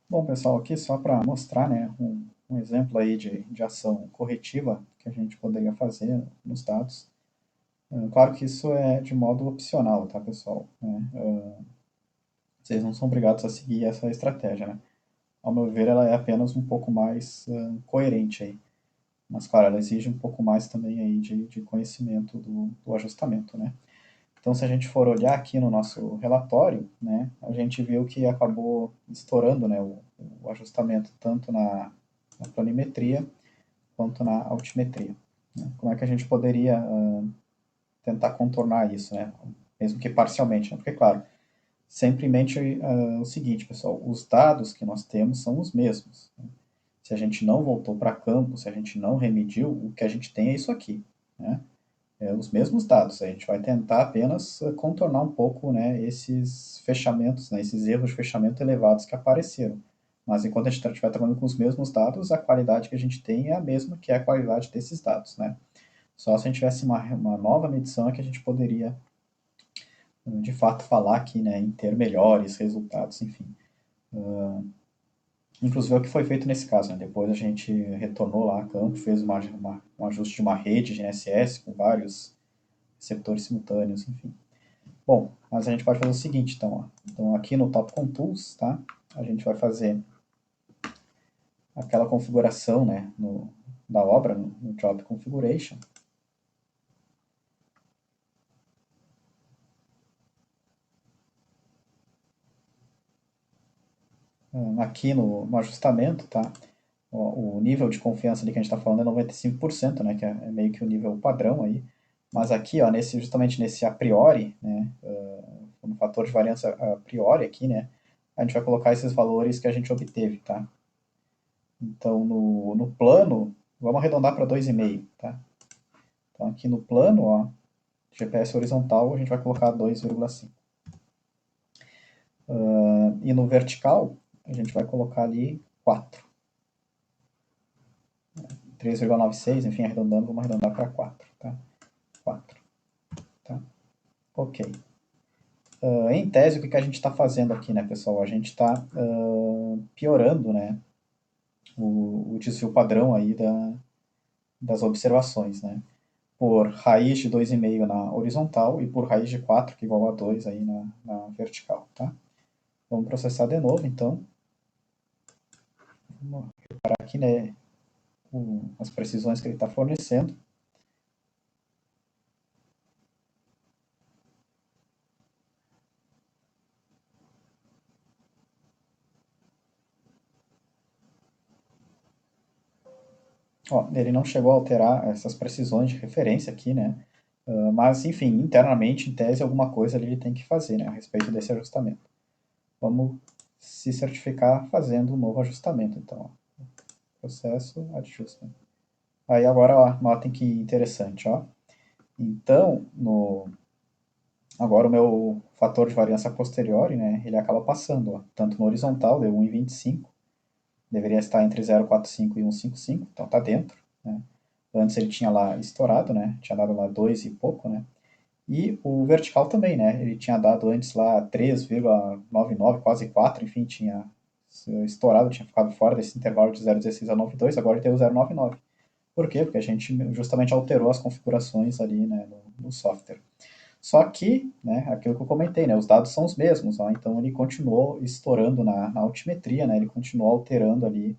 Bom, pessoal, aqui só para mostrar, né, um exemplo aí de ação corretiva que a gente poderia fazer nos dados. Claro que isso é de modo opcional, tá, pessoal? Vocês não são obrigados a seguir essa estratégia, né? Ao meu ver, ela é apenas um pouco mais coerente aí. Mas, claro, ela exige um pouco mais também aí de conhecimento do ajustamento, né? Então, se a gente for olhar aqui no nosso relatório, né, a gente viu que acabou estourando, né, o ajustamento tanto na planimetria quanto na altimetria, né? Como é que a gente poderia tentar contornar isso, né? Mesmo que parcialmente, né? Porque, claro, sempre em mente o seguinte, pessoal, os dados que nós temos são os mesmos, né? Se a gente não voltou para campo, se a gente não remediu, o que a gente tem é isso aqui, né? Os mesmos dados. A gente vai tentar apenas contornar um pouco, né, esses fechamentos, né, esses erros de fechamento elevados que apareceram. Mas enquanto a gente estiver trabalhando com os mesmos dados, a qualidade que a gente tem é a mesma que é a qualidade desses dados, né? Só se a gente tivesse uma nova medição é que a gente poderia, de fato, falar aqui, né, em ter melhores resultados, enfim. Inclusive é o que foi feito nesse caso, né? Depois a gente retornou lá a campo, fez um ajuste de uma rede de NSS com vários receptores simultâneos, enfim. Bom, mas a gente pode fazer o seguinte, então, ó. Então aqui no Topcon Tools, tá? A gente vai fazer aquela configuração, né, da obra, no Job Configuration. Aqui no ajustamento, tá? O nível de confiança ali que a gente está falando é 95%, né, que é meio que o nível padrão aí. Mas aqui, ó, justamente nesse a priori, né, no fator de variância a priori aqui, né, a gente vai colocar esses valores que a gente obteve, tá? Então, no plano, vamos arredondar para 2,5, tá? Então, aqui no plano, ó, GPS horizontal, a gente vai colocar 2,5. E no vertical, a gente vai colocar ali 4. 3,96, enfim, arredondando, vamos arredondar para 4, tá? 4, tá? Ok. Em tese, o que a gente está fazendo aqui, né, pessoal? A gente está piorando, né, o desvio padrão aí das observações, né? Por raiz de 2,5 na horizontal e por raiz de 4, que é igual a 2 aí na vertical, tá? Vamos processar de novo, então. Vamos reparar aqui, né, as precisões que ele está fornecendo. Ó, ele não chegou a alterar essas precisões de referência aqui, né? Mas, enfim, internamente, em tese, alguma coisa ele tem que fazer, né, a respeito desse ajustamento. Vamos se certificar fazendo um novo ajustamento, então. Ó. Processo, adjustment. Aí agora, ó, notem que interessante, ó. Então, agora o meu fator de variância posterior, né, ele acaba passando, ó, tanto no horizontal, deu 1,25, deveria estar entre 0,45 e 1,55, então tá dentro, né. Antes ele tinha lá estourado, né, tinha dado lá 2 e pouco, né. E o vertical também, né, ele tinha dado antes lá 3,99, quase 4, enfim, tinha estourado, tinha ficado fora desse intervalo de 0,16 a 9,2, agora ele tem o 0,99. Por quê? Porque a gente justamente alterou as configurações ali, né, no software. Só que, né, aquilo que eu comentei, né, os dados são os mesmos, ó, então ele continuou estourando na altimetria, né, ele continuou alterando ali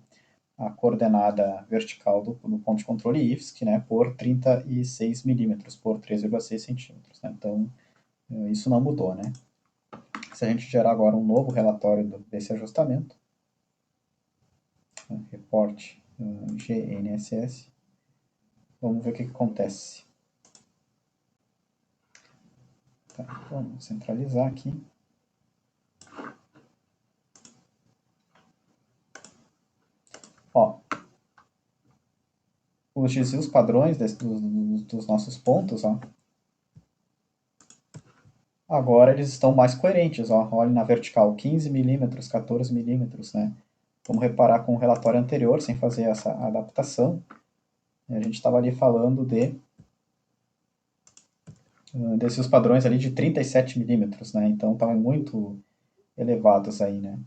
a coordenada vertical do ponto de controle IFSC, né, por 36 milímetros, por 3,6 centímetros. Né, então, isso não mudou. Né. Se a gente gerar agora um novo relatório desse ajustamento, né, report GNSS, vamos ver o que acontece. Tá, vamos centralizar aqui. Ó, os desvios padrões dos nossos pontos, ó, agora eles estão mais coerentes. Ó. Olhe na vertical, 15 milímetros, 14 milímetros. Né? Vamos reparar com o relatório anterior, sem fazer essa adaptação, a gente estava ali falando desses padrões ali de 37 milímetros. Né? Então estavam muito elevados aí. Né?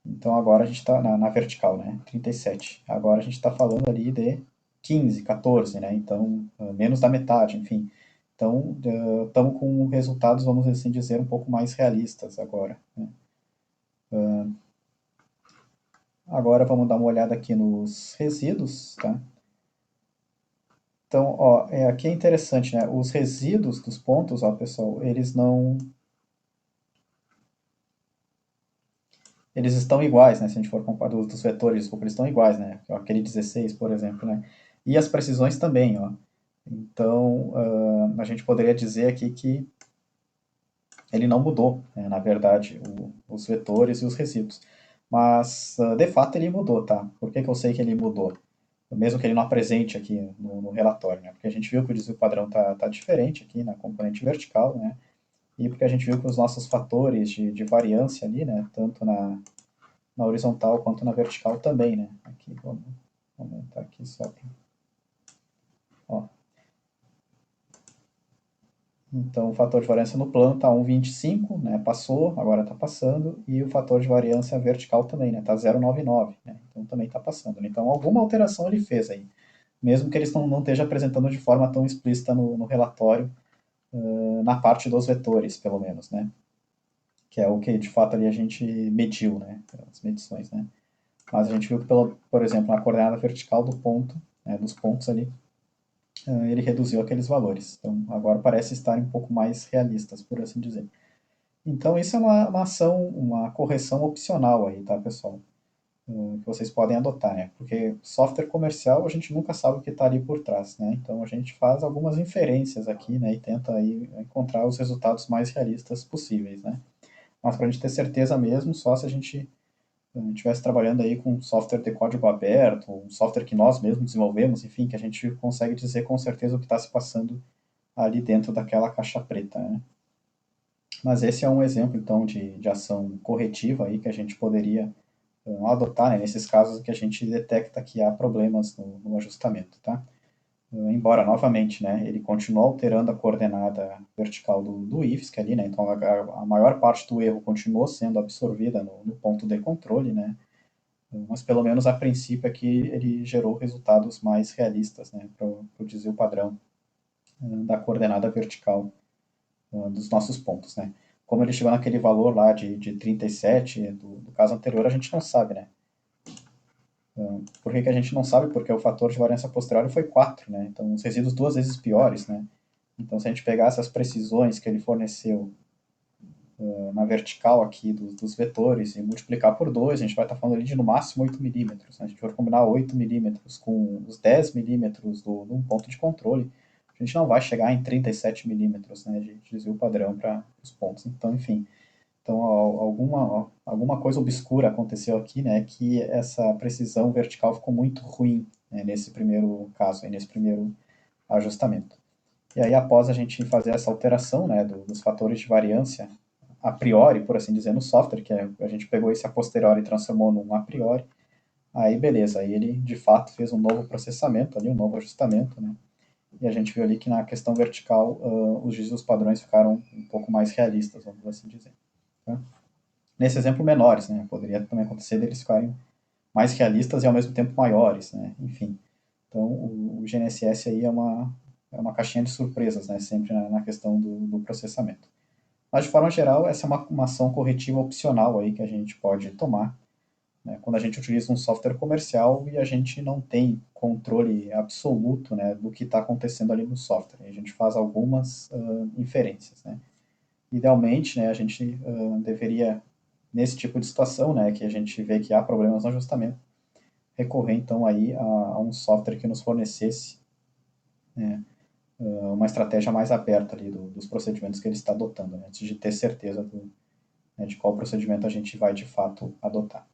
Então agora a gente está na vertical, né? 37. Agora a gente está falando ali de 15, 14, né? Então, menos da metade, enfim. Então, estamos com resultados, vamos assim dizer, um pouco mais realistas agora, né? Agora vamos dar uma olhada aqui nos resíduos, tá? Então, ó, aqui é interessante, né? Os resíduos dos pontos, ó, pessoal, eles estão iguais, né? Se a gente for comparar dos vetores, desculpa, eles estão iguais, né? Aquele 16, por exemplo, né? E as precisões também, ó. Então, a gente poderia dizer aqui que ele não mudou, né? Na verdade, os vetores e os resíduos. Mas, de fato, ele mudou, tá? Por que que eu sei que ele mudou? Mesmo que ele não apresente aqui no relatório, né? Porque a gente viu que o desvio padrão tá diferente aqui na componente vertical, né? E porque a gente viu que os nossos fatores de variância ali, né? Tanto na horizontal quanto na vertical também, né? Aqui, vamos aumentar aqui só para... Ó, então, o fator de variância no plano está 1,25, né? Passou, agora está passando, e o fator de variância vertical também, né? Está 0,99, né? Então também está passando, né? Então alguma alteração ele fez aí, mesmo que eles não esteja apresentando de forma tão explícita no relatório, na parte dos vetores, pelo menos, né? Que é o que de fato ali a gente mediu, né? As medições, né? Mas a gente viu que, por exemplo, na coordenada vertical do ponto, né, dos pontos ali, ele reduziu aqueles valores. Então, agora parece estar um pouco mais realistas, por assim dizer. Então, isso é uma ação, uma correção opcional aí, tá, pessoal? Que vocês podem adotar, né? Porque software comercial a gente nunca sabe o que está ali por trás, né? Então, a gente faz algumas inferências aqui, né? E tenta aí encontrar os resultados mais realistas possíveis, né? Mas para a gente ter certeza mesmo, só se a gente estivesse trabalhando aí com software de código aberto, um software que nós mesmos desenvolvemos, enfim, que a gente consegue dizer com certeza o que está se passando ali dentro daquela caixa preta, né? Mas esse é um exemplo, então, de ação corretiva aí que a gente poderia adotar, né, nesses casos que a gente detecta que há problemas no ajustamento, tá? Embora, novamente, né, ele continue alterando a coordenada vertical do IFSC ali, né, então a maior parte do erro continuou sendo absorvida no ponto de controle, né, mas pelo menos a princípio aqui ele gerou resultados mais realistas, né, para o desvio padrão da coordenada vertical dos nossos pontos, né. Como ele chegou naquele valor lá de 37 do caso anterior, a gente não sabe, né. Por que, que a gente não sabe? Porque o fator de variância posterior foi 4, né? Então, os resíduos duas vezes piores, né? Então, se a gente pegasse as precisões que ele forneceu na vertical aqui dos vetores e multiplicar por 2, a gente vai estar falando ali de no máximo 8 milímetros. Né? A gente for combinar 8 milímetros com os 10 milímetros de um ponto de controle, a gente não vai chegar em 37 milímetros, né, de desvio padrão para os pontos. Então, enfim, então alguma coisa obscura aconteceu aqui, né, que essa precisão vertical ficou muito ruim, né, nesse primeiro caso, nesse primeiro ajustamento. E aí, após a gente fazer essa alteração, né, dos fatores de variância a priori, por assim dizer, no software, que a gente pegou esse a posteriori e transformou num a priori, aí beleza, aí ele de fato fez um novo processamento ali, um novo ajustamento, né? E a gente viu ali que na questão vertical os desvios padrões ficaram um pouco mais realistas, vamos assim dizer. Tá? Nesse exemplo, menores, né? Poderia também acontecer deles ficarem mais realistas e ao mesmo tempo maiores, né? Enfim. Então, o GNSS aí é uma caixinha de surpresas, né? Sempre na questão do processamento. Mas, de forma geral, essa é uma ação corretiva opcional aí que a gente pode tomar, né, quando a gente utiliza um software comercial e a gente não tem controle absoluto, né, do que está acontecendo ali no software. A gente faz algumas inferências. Né. Idealmente, né, a gente deveria, nesse tipo de situação, né, que a gente vê que há problemas no ajustamento, recorrer então aí a um software que nos fornecesse, né, uma estratégia mais aberta ali dos procedimentos que ele está adotando, né, antes de ter certeza né, de qual procedimento a gente vai de fato adotar.